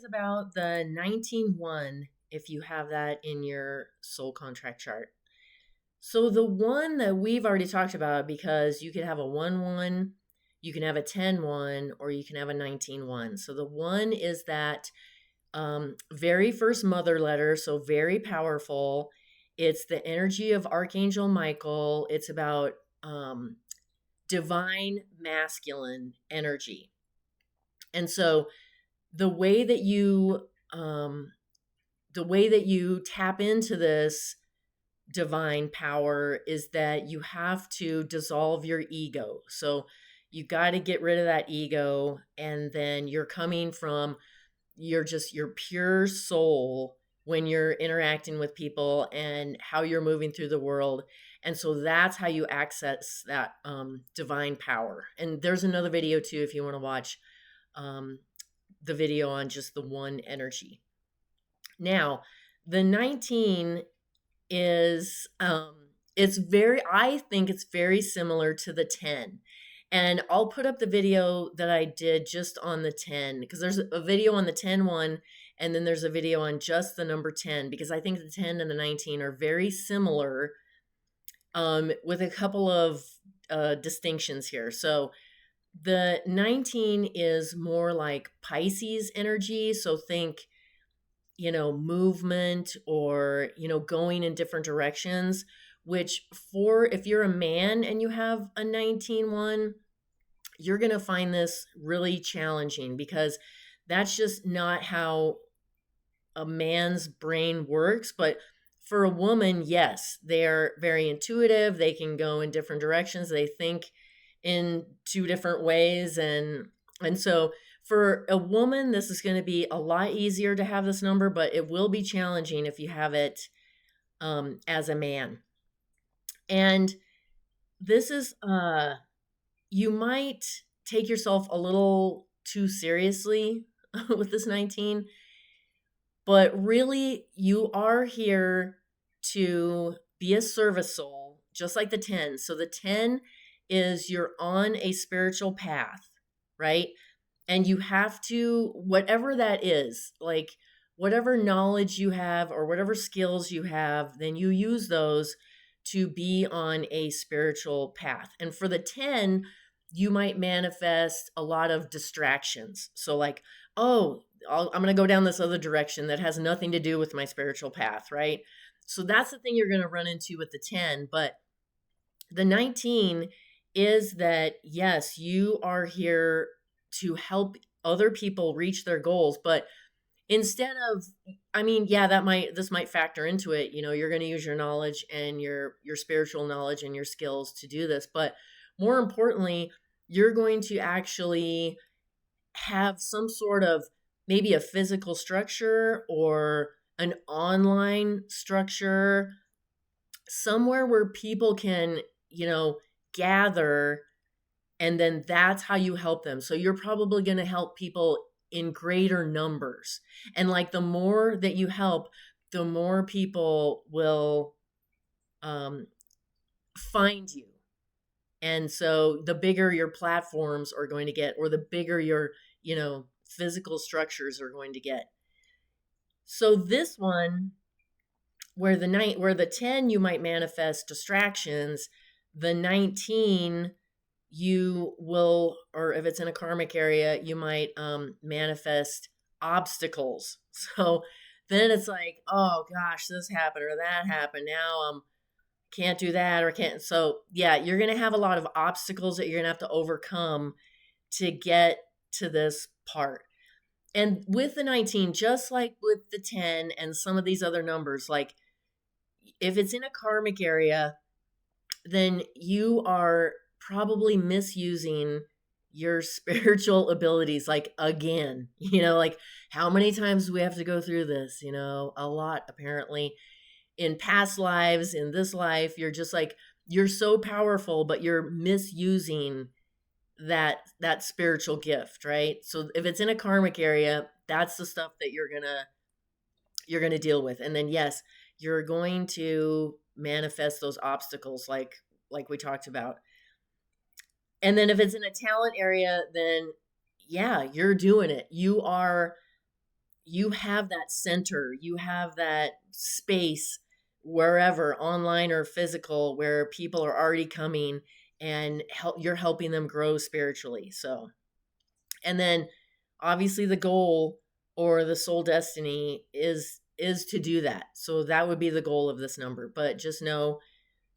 about the 19-1 if you have that in your soul contract chart. So the one that we've already talked about, because you could have a 1-1, you can have a 10-1, or you can have a 19-1. So the one is that very first mother letter, so very powerful. It's the energy of Archangel Michael. It's about divine masculine energy. And so the way that you tap into this divine power is that you have to dissolve your ego. So you got to get rid of that ego, and then you're coming from your pure soul when you're interacting with people and how you're moving through the world. And so that's how you access that divine power. And there's another video too if you want to watch um, the video on just the one energy. Now, the 19 is I think it's very similar to the 10. And I'll put up the video that I did just on the 10, because there's a video on the 10-1, and then there's a video on just the number 10, because I think the 10 and the 19 are very similar, with a couple of distinctions here. So the 19 is more like Pisces energy. So think, movement, or, going in different directions, which, for if you're a man and you have a 19-1, you're going to find this really challenging, because that's just not how a man's brain works. But for a woman, yes, they're very intuitive. They can go in different directions. They think in two different ways. And so for a woman, this is going to be a lot easier to have this number, but it will be challenging if you have it as a man. And this is, you might take yourself a little too seriously with this 19, but really you are here to be a service soul, just like the 10. So the 10 is you're on a spiritual path, right? And you have to, whatever that is, like whatever knowledge you have or whatever skills you have, then you use those to be on a spiritual path. And for the 10, you might manifest a lot of distractions. So, like, oh, I'm going to go down this other direction that has nothing to do with my spiritual path, right? So that's the thing you're going to run into with the 10. But the 19 is that, yes, you are here to help other people reach their goals. But instead of, I mean, yeah, this might factor into it. You're going to use your knowledge and your spiritual knowledge and your skills to do this. But more importantly, you're going to actually have some sort of, maybe a physical structure or an online structure, somewhere where people can, gather, and then that's how you help them. So you're probably going to help people in greater numbers. And like the more that you help, the more people will find you. And so the bigger your platforms are going to get, or the bigger your, physical structures are going to get. So this one, where the 10, you might manifest distractions, the 19, you will, or if it's in a karmic area, you might manifest obstacles. So then it's like, oh gosh, this happened or that happened. Now can't do that, or can't. So yeah, you're going to have a lot of obstacles that you're going to have to overcome to get to this part. And with the 19, just like with the 10 and some of these other numbers, like if it's in a karmic area, then you are probably misusing your spiritual abilities, like, again. Like, how many times do we have to go through this? A lot, apparently. In past lives, in this life, you're just like, you're so powerful, but you're misusing that spiritual gift, right? So if it's in a karmic area, that's the stuff that you're gonna deal with. And then, yes, you're going to manifest those obstacles, like we talked about. And then if it's in a talent area, then yeah, you're doing it. You are you have that center, you have that space wherever, online or physical, where people are already coming and you're helping them grow spiritually. So, and then obviously the goal or the soul destiny is to do that. So that would be the goal of this number. But just know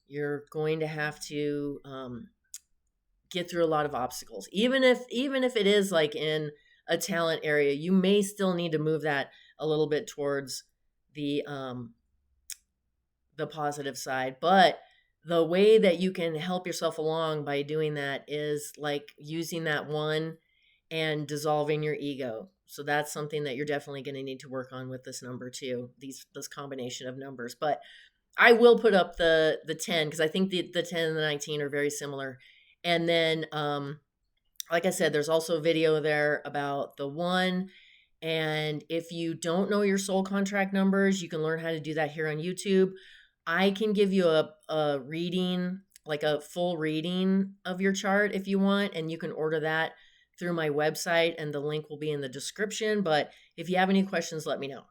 you're going to have to get through a lot of obstacles. Even if it is like in a talent area, you may still need to move that a little bit towards the positive side. But the way that you can help yourself along by doing that is like using that one and dissolving your ego. So that's something that you're definitely going to need to work on with this number too. This combination of numbers. But I will put up the 10 because I think the 10 and the 19 are very similar. And then like I said, there's also a video there about the 1. And if you don't know your soul contract numbers, you can learn how to do that here on YouTube. I can give you a reading, like a full reading of your chart if you want, and you can order that through my website, and the link will be in the description. But if you have any questions, let me know.